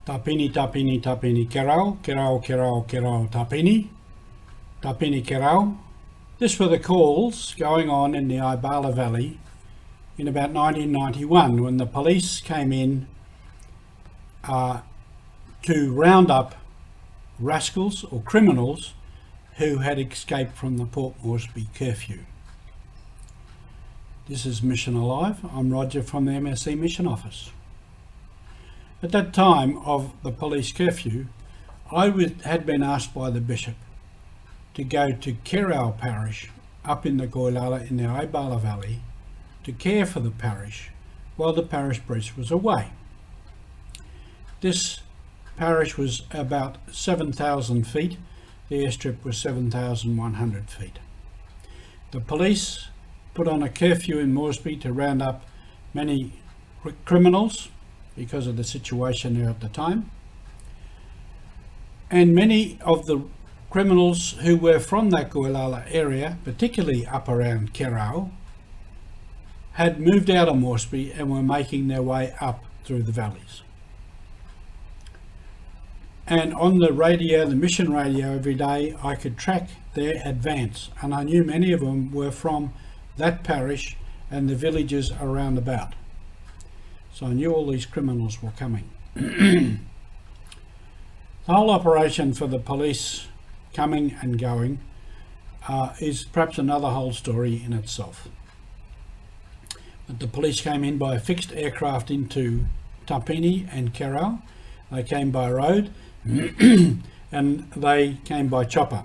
Tapini, tapini, tapini, kerau, kerau, kerau, kerau, tapini, tapini, kerau. This were the calls going on in the Ibala Valley in about 1991 when the police came in to round up rascals or criminals who had escaped from the Port Moresby curfew. This is Mission Alive. I'm Roger from the MSC Mission Office. At that time of the police curfew, I had been asked by the Bishop to go to Kerau Parish up in the Goilala in the Ibala Valley to care for the parish while the parish priest was away. This parish was about 7,000 feet. The airstrip was 7,100 feet. The police put on a curfew in Moresby to round up many criminals because of the situation there at the time. And many of the criminals who were from that Goilala area, particularly up around Kerau, had moved out of Moresby and were making their way up through the valleys. And on the radio, the mission radio, every day I could track their advance, and I knew many of them were from that parish and the villages around about. So I knew all these criminals were coming. The whole operation for the police coming and going is perhaps another whole story in itself. But the police came in by a fixed aircraft into Tapini and Kerau. They came by road and they came by chopper.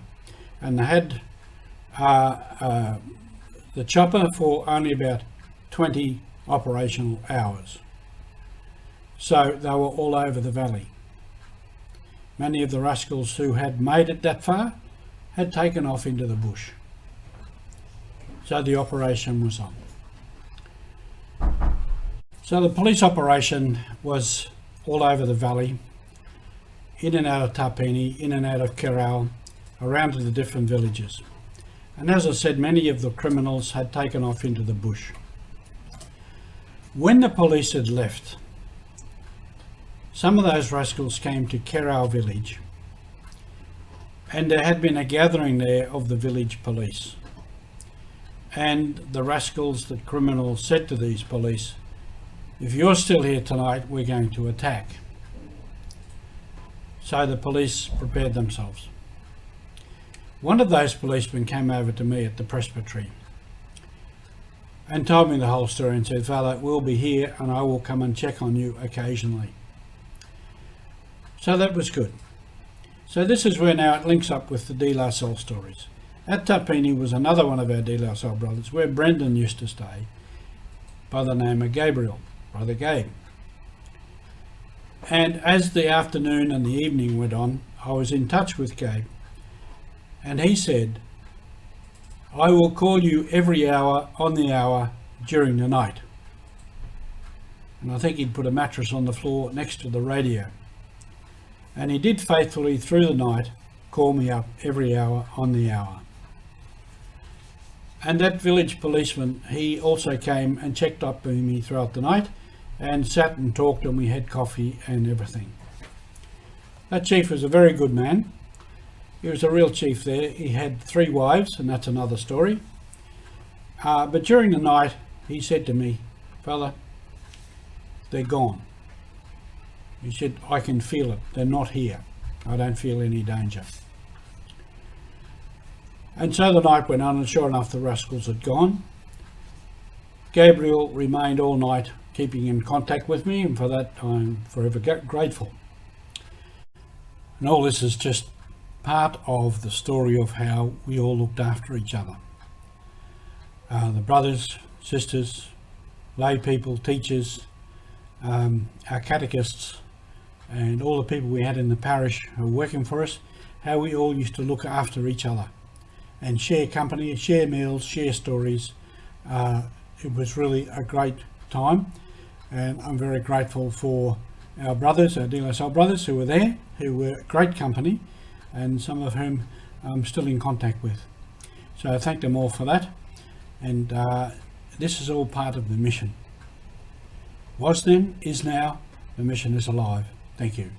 And they had the chopper for only about 20 operational hours. So they were all over the valley. Many of the rascals who had made it that far had taken off into the bush. So the operation was on. So the police operation was all over the valley, in and out of Tapini, in and out of Kerau, around to the different villages. And as I said, many of the criminals had taken off into the bush. When the police had left, some of those rascals came to Kerau village, and there had been a gathering there of the village police. And the rascals, the criminals, said to these police, "If you're still here tonight, we're going to attack." So the police prepared themselves. One of those policemen came over to me at the presbytery and told me the whole story and said, "Father, we'll be here and I will come and check on you occasionally." So that was good. So this is where now it links up with the De La Salle stories. At Tapini was another one of our De La Salle brothers, where Brendan used to stay, by the name of Gabriel, Brother Gabe. And as the afternoon and the evening went on, I was in touch with Gabe, and he said, "I will call you every hour on the hour during the night." And I think he'd put a mattress on the floor next to the radio. And he did faithfully through the night call me up every hour on the hour. And that village policeman, he also came and checked up on me throughout the night and sat and talked, and we had coffee and everything. That chief was a very good man. He was a real chief there. He had 3 wives, and that's another story. But during the night, he said to me, "Fella, they're gone." He said, "I can feel it. They're not here. I don't feel any danger." And so the night went on, and sure enough, the rascals had gone. Gabriel remained all night keeping in contact with me, and for that I'm forever grateful. And all this is just part of the story of how we all looked after each other. The brothers, sisters, lay people, teachers, our catechists, and all the people we had in the parish who were working for us, how we all used to look after each other and share company, share meals, share stories. It was really a great time, and I'm very grateful for our brothers, our De La Salle brothers who were there, who were great company, and some of whom I'm still in contact with. So I thank them all for that, and this is all part of the mission. Was then, is now, the mission is alive. Thank you.